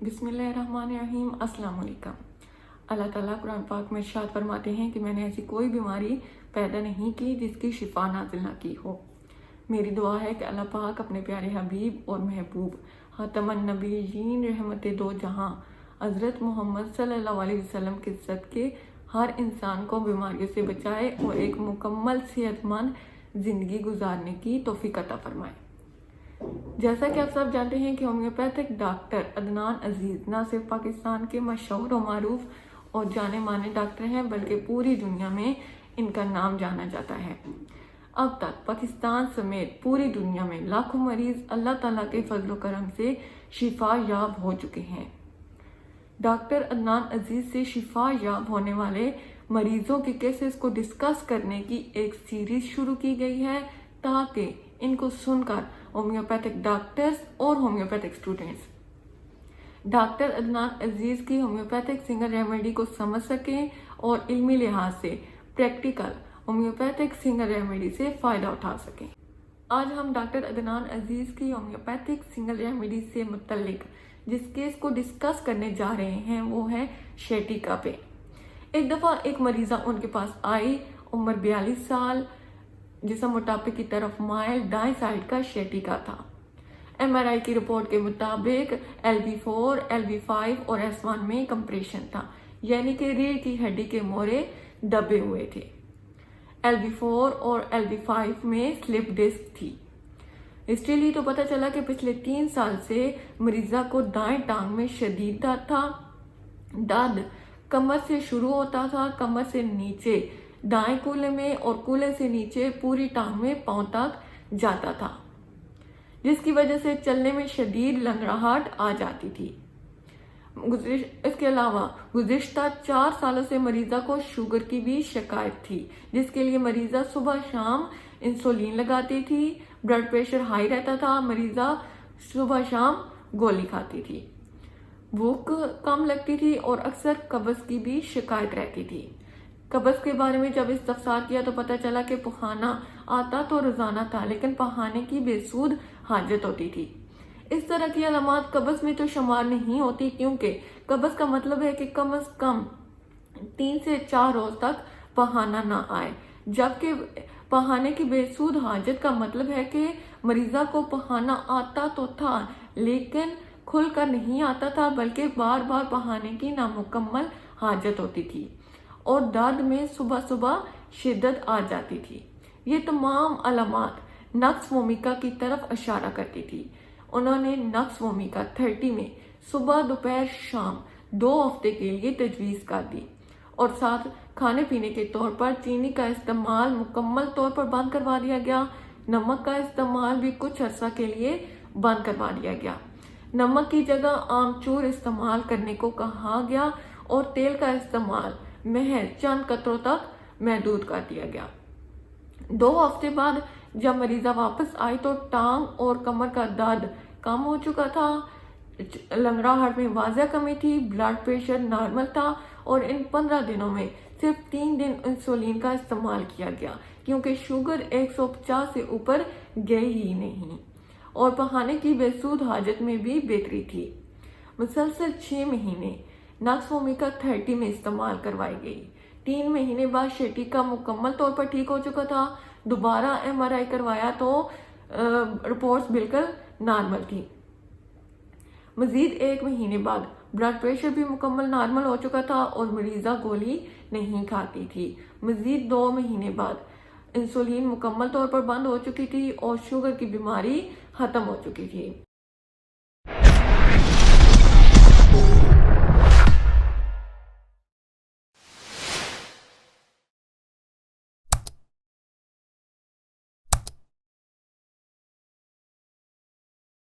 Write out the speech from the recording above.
बिस्मिल्लाहिर्रहमानिर्रहीम। अस्सलाम वालेकुम। अल्लाह ताला कुरान पाक में इरशाद फरमाते हैं कि मैंने ऐसी कोई बीमारी पैदा नहीं की जिसकी शिफा नाज़िल ना की हो। मेरी दुआ है कि अल्लाह पाक अपने प्यारे हबीब और महबूब खातमुन नबीयीन रहमत दो जहां हज़रत मोहम्मद सल्लल्लाहु अलैहि वसल्लम के सदके हर इंसान को बीमारियों से बचाए और एक मुकम्मल सेहतमंद ज़िंदगी गुजारने की तौफीक अता फरमाए। जैसा कि आप सब जानते हैं कि होम्योपैथिक डॉक्टर अदनान अजीज़ न सिर्फ पाकिस्तान के मशहूर और मारूफ और जाने माने डॉक्टर हैं बल्कि पूरी दुनिया में इनका नाम जाना जाता है। अब तक पाकिस्तान समेत पूरी दुनिया में लाखों मरीज अल्लाह ताला के फजल करम से शिफा याब हो चुके हैं। डॉक्टर अदनान अजीज से शिफा याब होने वाले मरीजों के केसेस को डिस्कस करने की एक सीरीज शुरू की गई है ताकि इनको सुनकर होम्योपैथिक डॉक्टर्स और होम्योपैथिक स्टूडेंट्स डॉक्टर अदनान अजीज की होम्योपैथिक सिंगल रेमेडी को समझ सकें और इल्मी लिहाज से प्रैक्टिकल होम्योपैथिक सिंगल रेमेडी से फायदा उठा सकें। आज हम डॉक्टर अदनान अजीज की होम्योपैथिक सिंगल रेमेडी से मुतल्लिक जिस केस को डिस्कस करने जा रहे हैं वो है शेटिका पे। एक दफा एक मरीजा उनके पास आई, उम्र 42 साल, जिसम मोटापे की तरफ माइल, दाएं साइड का शेटिका था। MRI की रिपोर्ट के मुताबिक LV4, LV5 और S1 में कंप्रेशन था, यानी कि रीढ़ की हड्डी के मोरे दबे हुए थे। LV4 और LV5 में स्लिप डिस्क थी। हिस्ट्री ली तो पता चला कि पिछले 3 साल से मरीजा को दाएं टांग में शदीद दर्द था। दर्द कमर से शुरू होता था, कमर से नीचे दाएं कूल्हे में और कूल्हे से नीचे पूरी टांग में पांव तक जाता था, जिसकी वजह से चलने में शदीद लंगड़ाहट आ जाती थी। इसके अलावा गुज़िश्ता 4 सालों से मरीजा को शुगर की भी शिकायत थी, जिसके लिए मरीजा सुबह शाम इंसुलिन लगाती थी। ब्लड प्रेशर हाई रहता था, मरीजा सुबह शाम गोली खाती थी। भूख कम लगती थी और अक्सर कब्ज की भी शिकायत रहती थी। कब्ज के बारे में जब इस्तफसार किया तो पता चला कि पखाना आता तो रोजाना था, लेकिन पखाने की बेसूद हाजत होती थी। इस तरह की अलामत कब्ज में तो शुमार नहीं होती, क्योंकि कब्ज का मतलब है कि कम से कम 3 से 4 रोज तक पखाना ना आए, जबकि पखाने की बेसूद हाजत का मतलब है कि मरीजा को पखाना आता तो था लेकिन खुलकर नहीं आता था, बल्कि बार बार पखाने की नामुकम्मल हाजत होती थी और दर्द में सुबह सुबह शिद्दत आ जाती थी। ये तमाम अलामत नक्स वोमिका की तरफ इशारा करती थी। उन्होंने नक्स वोमिका 30 में सुबह दोपहर शाम 2 हफ्ते के लिए तजवीज़ कर दी और साथ खाने पीने के तौर पर चीनी का इस्तेमाल मुकम्मल तौर पर बंद करवा दिया गया। नमक का इस्तेमाल भी कुछ अरसा के लिए बंद करवा दिया गया। नमक की जगह आमचूर इस्तेमाल करने को कहा गया और तेल का इस्तेमाल महज चंद कतरों तक महदूद कर दिया गया। 2 हफ्ते बाद जब मरीजा वापस आई तो टांग और कमर का दर्द कम हो चुका था, लंगड़ाहट में वाज़ह कमी थी, ब्लड प्रेशर नॉर्मल था और इन 15 दिनों में सिर्फ 3 दिन इंसुलिन का इस्तेमाल किया गया, क्योंकि शुगर 150 से ऊपर गई ही नहीं और पखाने की बेसूद हाजत में भी बेहतरी थी। मुसलसल 6 महीने नक्स वोमिका 30 में इस्तेमाल करवाई गई। 3 महीने बाद शेटिका मुकम्मल तौर पर ठीक हो चुका था। दोबारा MRI करवाया तो रिपोर्ट्स बिल्कुल नॉर्मल थी। मजीद 1 महीने बाद ब्लड प्रेशर भी मुकम्मल नॉर्मल हो चुका था और मरीजा गोली नहीं खाती थी। मजीद 2 महीने बाद इंसुलिन मुकम्मल तौर पर बंद हो चुकी थी और शुगर की बीमारी खत्म हो चुकी थी।